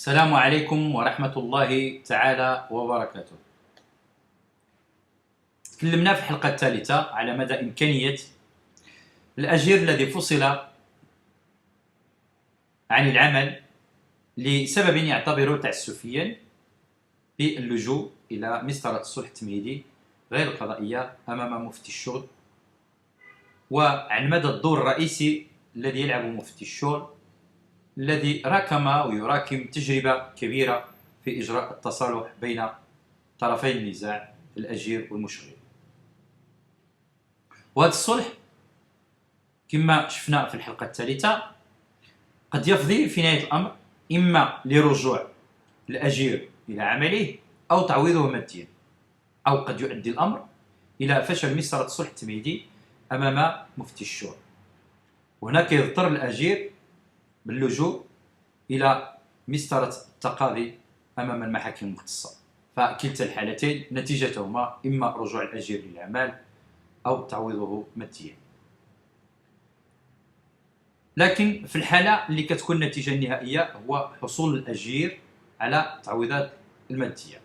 السلام عليكم ورحمة الله تعالى وبركاته. تكلمنا في الحلقة الثالثة على مدى إمكانية الأجير الذي فصل عن العمل لسبب يعتبره تعسفيا باللجوء إلى مسطرة الصلح التمهيدي غير القضائية أمام مفتي الشغل، وعن مدى الدور الرئيسي الذي يلعبه مفتي الشغل الذي راكم ويراكم تجربة كبيرة في إجراء التصالح بين طرفي النزاع الأجير والمشغل. وهذا الصلح كما شفنا في الحلقة الثالثة قد يفضي في نهاية الأمر إما لرجوع الأجير إلى عمله أو تعويضه ماديا، أو قد يؤدي الأمر إلى فشل مسطرة الصلح التمهيدي أمام مفتي الشغل، وهناك يضطر الأجير باللجوء إلى مسطرة التقاضي أمام المحاكم المختصة. فكلتا الحالتين نتيجتهما إما رجوع الأجير للعمل أو تعويضه ماديا. لكن في الحالة اللي كتكون النتيجة النهائية هو حصول الأجير على التعويضات المادية،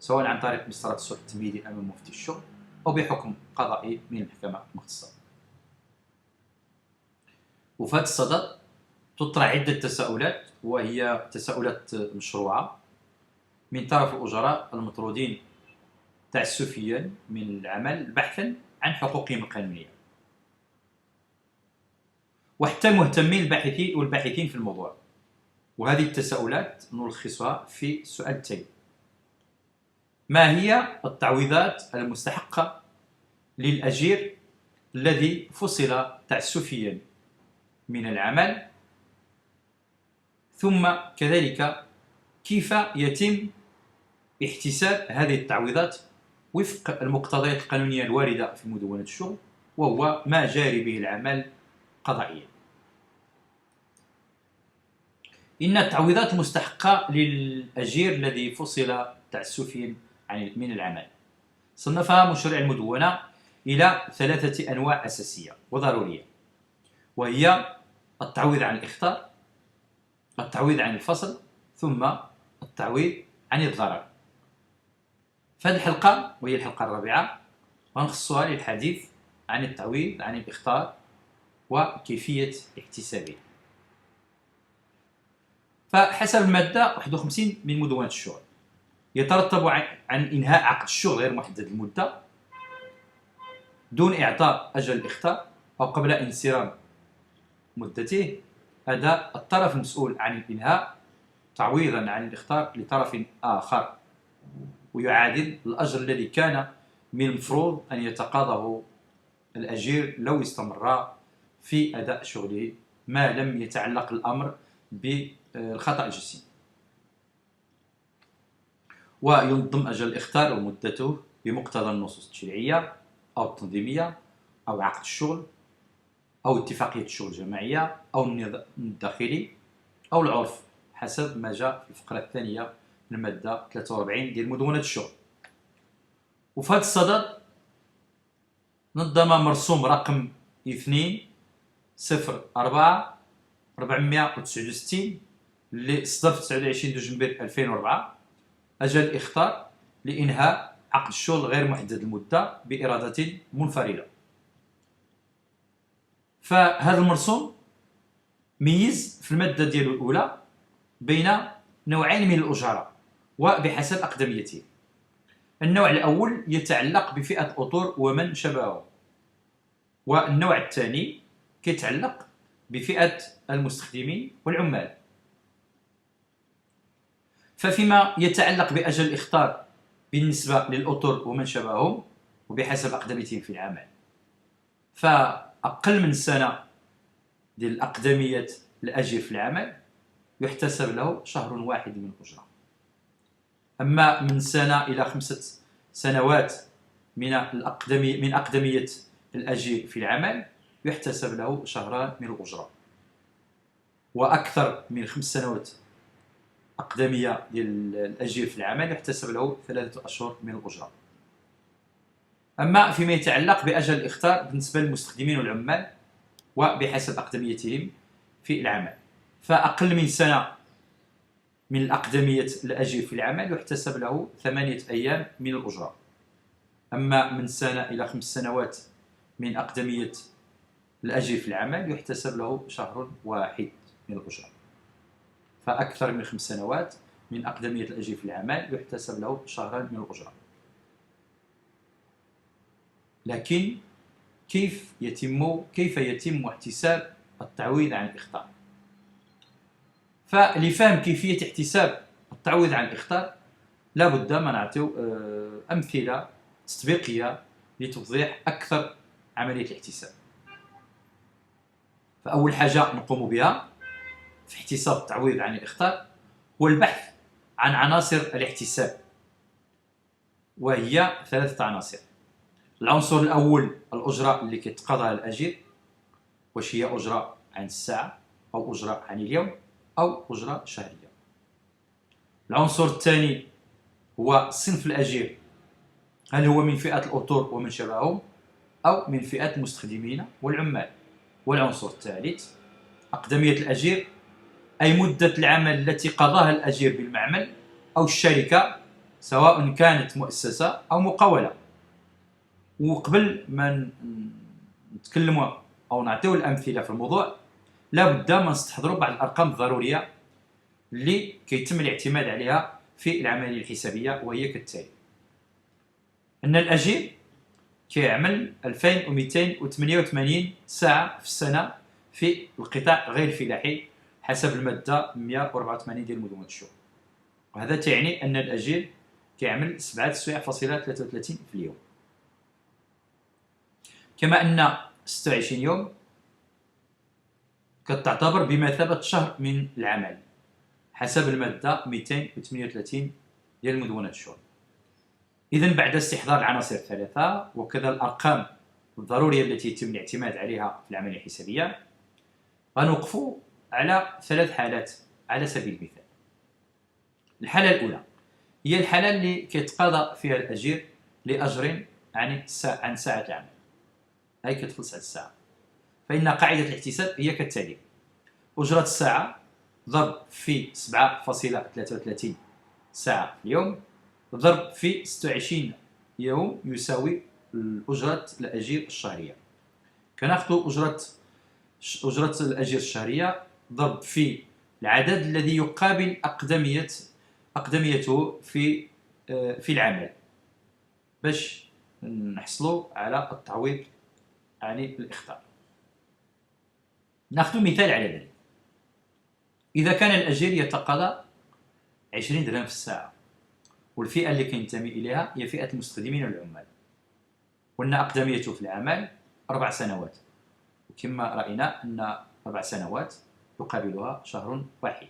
سواء عن طريق مسطرة الصلح التمهيدي أمام مفتي الشغل أو بحكم قضائي من المحكمة المختصة. وفي هذا الصدد تطرح عدة تساؤلات، وهي تساؤلات مشروعة من طرف الأجراء المطرودين تعسفيا من العمل بحثا عن حقوقهم القانونية، وحتى المهتمين والباحثين في الموضوع. وهذه التساؤلات نلخصها في السؤال التالي: ما هي التعويضات المستحقة للأجير الذي فصل تعسفيا من العمل؟ ثم كذلك كيف يتم احتساب هذه التعويضات وفق المقتضيات القانونية الواردة في مدونة الشغل، وهو ما جاري به العمل قضائيا. إن التعويضات المستحقة للأجير الذي فصل تعسفيا من العمل صنفها مشرع المدونة إلى 3 أنواع أساسية وضرورية، وهي التعويض عن الإخطار، التعويض عن الفصل، ثم التعويض عن الضرر. فهذه الحلقة وهي الحلقة الرابعة غنخصها للحديث عن التعويض عن الإخطار وكيفية احتسابه. فحسب المادة 51 من مدونة الشغل يترتب عن إنهاء عقد الشغل غير محدد المدة دون إعطاء أجل الإخطار أو قبل انصرام مدته أداء الطرف المسؤول عن الإنهاء تعويضا عن الإخطار لطرف آخر، ويعادل الأجر الذي كان من المفروض أن يتقاضاه الأجير لو استمر في أداء شغله ما لم يتعلق الأمر بالخطأ الجسيم. وينظم أجل الإخطار ومدته بمقتضى النصوص التشريعية أو التنظيمية أو عقد الشغل أو اتفاقية الشغل الجماعية أو النظام الداخلي أو العرف، حسب ما جاء في الفقرة الثانية من المادة 43 ديال مدونة الشغل. وفي هذا الصدد نظم مرسوم رقم 2/04/469 اللي صدر في 29 دجنبر 2004 أجل الإخطار لإنهاء عقد الشغل غير محدد المدة بإرادة منفردة. فهذا المرسوم ميز في المادة ديالو الأولى بين نوعين من الأجراء وبحسب أقدميته. النوع الأول يتعلق بفئة الأطر ومن شبهه، والنوع الثاني كيتعلق بفئة المستخدمين والعمال. ففيما يتعلق بأجل الإخطار بالنسبة للأطر ومن شبههم وبحسب أقدميتهم في العمل، فأقل من سنة ديال أقدمية الأجير في العمل يحتسب له شهر واحد من الأجرة. أما من سنة إلى 5 سنوات من أقدمية الأجير في العمل يحتسب له شهران من الأجرة، وأكثر من 5 سنوات أقدمية ديال الأجير في العمل يحتسب له 3 أشهر من الأجرة. أما فيما يتعلق بأجل الإخطار بالنسبة للمستخدمين والعمال وبحسب أقدميتهم في العمل، فأقل من سنة من الأقدمية الأجير في العمل يحتسب له 8 أيام من الأجرة. أما من سنة إلى 5 سنوات من أقدمية الأجير في العمل يحتسب له شهر واحد من الأجرة. فأكثر من 5 سنوات من أقدمية الأجير في العمل يحتسب له شهران من الأجرة. لكن كيف يتم احتساب التعويض عن الإخطاء؟ فلفهم كيفية احتساب التعويض عن الإخطاء لا بد ما نعطيو أمثلة تطبيقية لتوضيح أكثر عملية الاحتساب. فأول حاجة نقوم بها في احتساب التعويض عن الإخطاء هو البحث عن عناصر الاحتساب، وهي 3 عناصر. العنصر الأول الأجرة اللي كيتقاضاها الأجير، واش هي أجرة عن الساعة أو أجرة عن اليوم أو أجرة شهرية. العنصر الثاني هو صنف الأجير، هل هو من فئة الأطر ومن شبههم أو من فئة المستخدمين والعمال. والعنصر الثالث أقدمية الأجير، أي مدة العمل التي قضاها الأجير بالمعمل أو الشركة سواء كانت مؤسسة أو مقاولة. وقبل ما نتكلموا أو نعطيو الأمثلة في الموضوع لا بد ما نستحضروا بعض الأرقام الضرورية اللي كيتم الاعتماد عليها في العملية الحسابية، وهي كالتالي: أن الأجير كيعمل 2288 ساعة في السنة في القطاع غير الفلاحي حسب المادة 184 ديال مدونة الشغل، وهذا تعني أن الأجير كيعمل 7.33 في اليوم. كما أن 26 يوم كتعتبر بمثابة شهر من العمل حسب المادة 238 ديال مدونة الشغل. إذن بعد استحضار العناصر الثلاثة وكذا الأرقام الضرورية التي يتم الاعتماد عليها في العملية الحسابية، غنوقفوا على 3 حالات على سبيل المثال. الحالة الأولى هي الحالة اللي كيتقاضى فيها الأجير لأجر عن ساعة العمل، أي كتخلص على الساعة. فإن قاعدة الاحتساب هي كالتالي: أجرة الساعة ضرب في 7.33 ساعة في اليوم ضرب في 26 يوم يساوي أجرة الأجير الشهرية. كناخذ أجرة الأجير الشهرية ضرب في العدد الذي يقابل أقدميته في العمل باش نحصلوا على التعويض عن الإخطاء. ناخذ مثال على ذلك. إذا كان الأجير يتقاضى 20 درهم في الساعة، والفئة اللي كينتمي إليها هي فئة المستخدمين والعمال، وأن أقدميته في العمل 4 سنوات، وكما رأينا أن 4 سنوات يقابلها شهر واحد،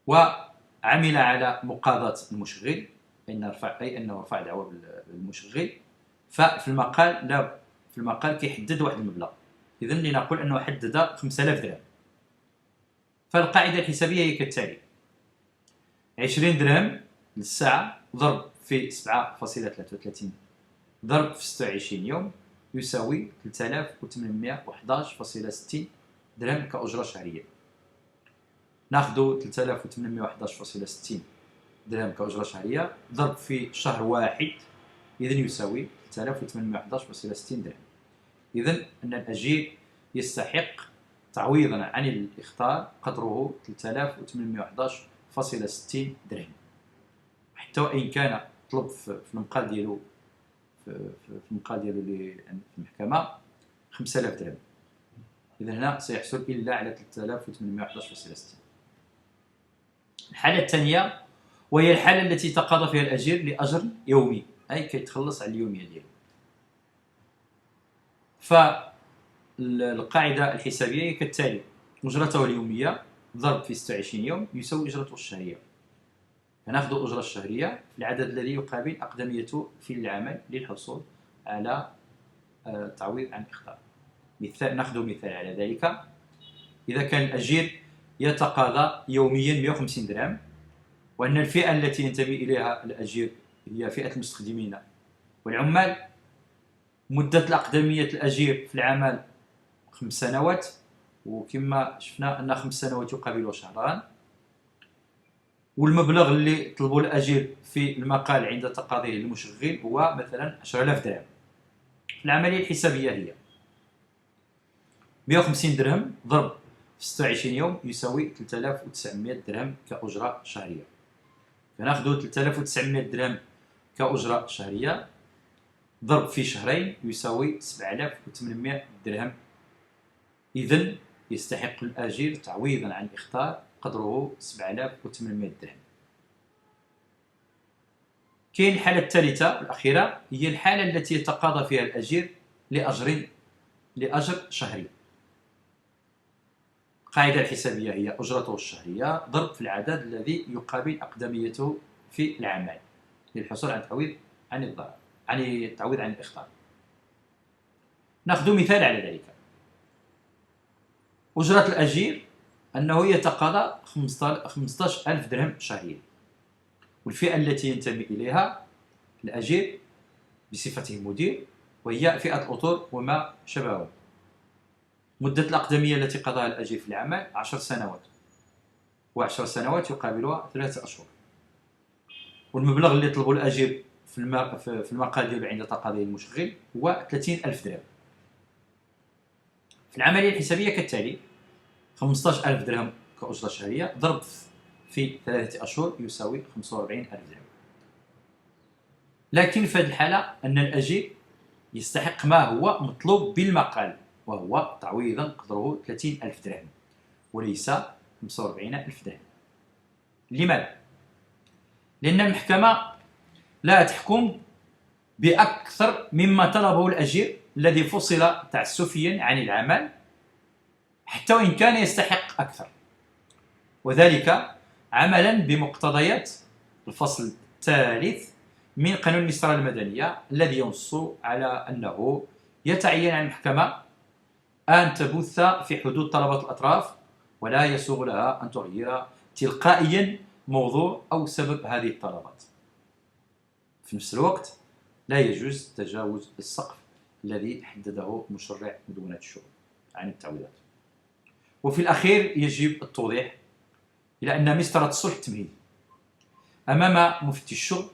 وعمل على مقاضاة المشغل أي أنه رفع دعوى بالمشغل. ففي المقال كيحدد واحد المبلغ، إذن لنقول أنه حدد 5000 درهم. فالقاعدة الحسابية هي كالتالي: 20 درهم للساعة ضرب في 7.33 ضرب في 26 يوم يساوي 3811.60 درهم كأجرة شهرية. ناخذ 3811.60 درهم كأجرة شهرية ضرب في شهر واحد، إذن يساوي 3811.60 درهم. إذن أن الأجير يستحق تعويضا عن الإخطاء قدره 3811.60 درهم، حتى وإن كان طلب في المقال ديالو في المحكمة 5000 درهم، إذن هنا سيحصل إلا على 3811.60. الحالة الثانية وهي الحالة التي تقاضى فيها الأجير لأجر يومي، أي كيتخلص على اليومية ديالو. فالقاعدة الحسابية هي كالتالي: أجرته اليومية ضرب في 26 يوم يساوي أجرته الشهرية. فناخذ الأجرة الشهرية في العدد الذي يقابل أقدميته في العمل للحصول على تعويض عن الإخطاء. ناخذ مثال على ذلك. إذا كان الأجير يتقاضى يوميا 150 درهم، وأن الفئة التي ينتمي إليها الأجير هي فئة المستخدمين والعمال، مدة الأقدمية الأجير في العمل 5 سنوات، وكما شفنا أن 5 سنوات يقابل شهران، والمبلغ اللي طلبوا الأجير في المقال عند تقاضيه المشغل هو مثلا 10000 درهم. العملية الحسابية هي 150 درهم ضرب في 26 يوم يساوي 3900 درهم كأجرة شهرية. فناخذ 3900 درهم كأجرة شهرية ضرب في شهرين يساوي 7800 درهم. إذن يستحق الأجير تعويضا عن الإخطار قدره 7800 درهم. كاين الحالة الثالثة الأخيرة، هي الحالة التي يتقاضى فيها الأجير لأجر شهري. القاعدة الحسابية هي أجرته الشهرية ضرب في العدد الذي يقابل أقدميته في العمل للحصول على التعويض عن الضرر، عن التعويض عن الإخطار. ناخذ مثال على ذلك. أجرة الأجير أنه يتقاضى 15000 درهم شهريا، والفئة التي ينتمي إليها الأجير بصفته مدير وهي فئة الأطر وما شبهه. مدة الأقدمية التي قضاها الأجير في العمل 10 سنوات، و10 سنوات يقابلها 3 أشهر. والمبلغ اللي طلبه الأجير في المقال ديالو عند تقاضيه المشغل هو 30000 درهم. في العملية الحسابية كالتالي: 15000 درهم كأجرة شهرية ضرب في 3 أشهر يساوي 45000 درهم. لكن في هذه الحالة أن الأجير يستحق ما هو مطلوب بالمقال، وهو تعويضا قدره 30000 درهم وليس 45000 درهم. لماذا؟ لأن المحكمة لا تحكم بأكثر مما طلبه الأجير الذي فصل تعسفيا عن العمل حتى وإن كان يستحق أكثر، وذلك عملا بمقتضيات الفصل الثالث من قانون الاستئراد المدنية الذي ينص على أنه يتعين على المحكمة أن تبث في حدود طلبات الأطراف، ولا يسوغ لها أن تغير تلقائيا موضوع أو سبب هذه الطلبات. في نفس الوقت لا يجوز تجاوز السقف الذي حدده مشرع مدونة الشغل عن التعويضات. وفي الأخير يجب التوضيح إلى أن مسطرة الصلح التمهيدي أمام مفتي الشغل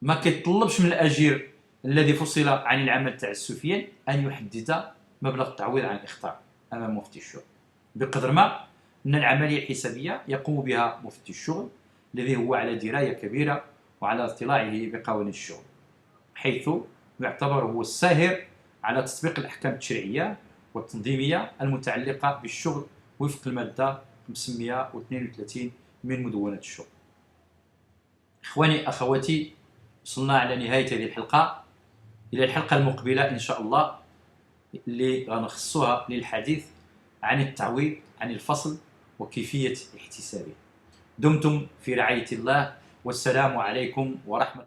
ما كيطلبش من الأجير الذي فصل عن العمل تعسفيا أن يحدد مبلغ التعويض عن الإخطاء أمام مفتي الشغل، بقدر ما أن العملية الحسابية يقوم بها مفتي الشغل الذي هو على دراية كبيرة وعلى اطلاعه بقوانين الشغل، حيث يعتبر هو الساهر على تطبيق الأحكام التشريعية والتنظيمية المتعلقة بالشغل وفق المادة 532 من مدونة الشغل. إخواني أخواتي، وصلنا على نهاية هذه الحلقة. إلى الحلقة المقبلة إن شاء الله اللي غنخصوها للحديث عن التعويض عن الفصل وكيفية احتسابه. دمتم في رعاية الله، والسلام عليكم ورحمة الله.